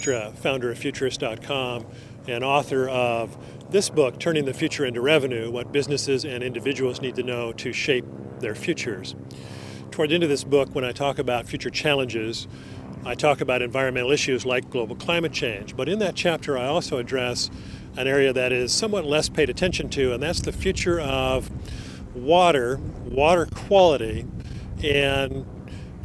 Hiemstra, founder of futurist.com and author of this book, Turning the Future into Revenue, What Businesses and Individuals Need to Know to Shape Their Futures. Toward the end of this book, when I talk about future challenges, I talk about environmental issues like global climate change. But in that chapter, I also address an area that is somewhat less paid attention to, and that's the future of water quality, and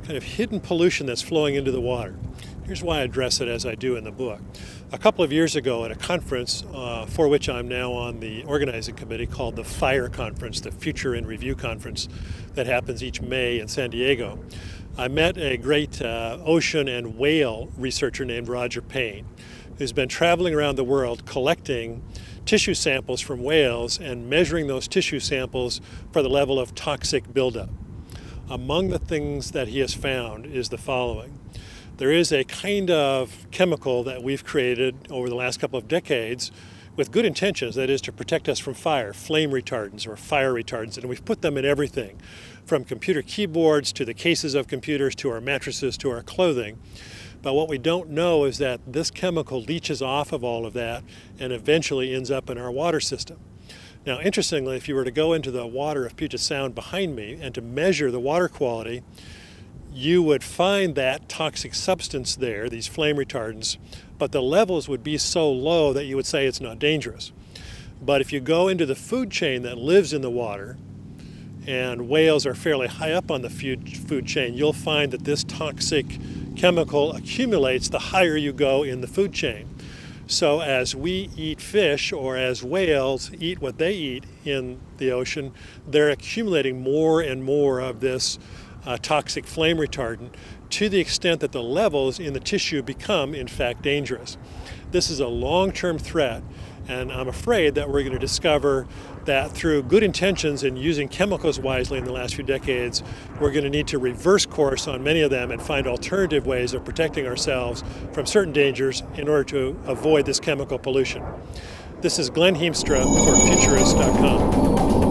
kind of hidden pollution that's flowing into the water. Here's why I address it as I do in the book. A couple of years ago at a conference for which I'm now on the organizing committee called the FIRE Conference, the Future in Review Conference that happens each May in San Diego, I met a great ocean and whale researcher named Roger Payne, who's been traveling around the world collecting tissue samples from whales and measuring those tissue samples for the level of toxic buildup. Among the things that he has found is the following. There is a kind of chemical that we've created over the last couple of decades with good intentions, that is to protect us from fire, flame retardants or fire retardants, and we've put them in everything, from computer keyboards to the cases of computers to our mattresses to our clothing. But what we don't know is that this chemical leaches off of all of that and eventually ends up in our water system. Now, interestingly, if you were to go into the water of Puget Sound behind me and to measure the water quality, you would find that toxic substance there, these flame retardants, but the levels would be so low that you would say it's not dangerous. But if you go into the food chain that lives in the water, and whales are fairly high up on the food chain, you'll find that this toxic chemical accumulates the higher you go in the food chain. So as we eat fish, or as whales eat what they eat in the ocean, they're accumulating more and more of this toxic flame retardant to the extent that the levels in the tissue become, in fact, dangerous. This is a long-term threat, and I'm afraid that we're going to discover that through good intentions and using chemicals wisely in the last few decades, we're going to need to reverse course on many of them and find alternative ways of protecting ourselves from certain dangers in order to avoid this chemical pollution. This is Glen Hiemstra for futurist.com.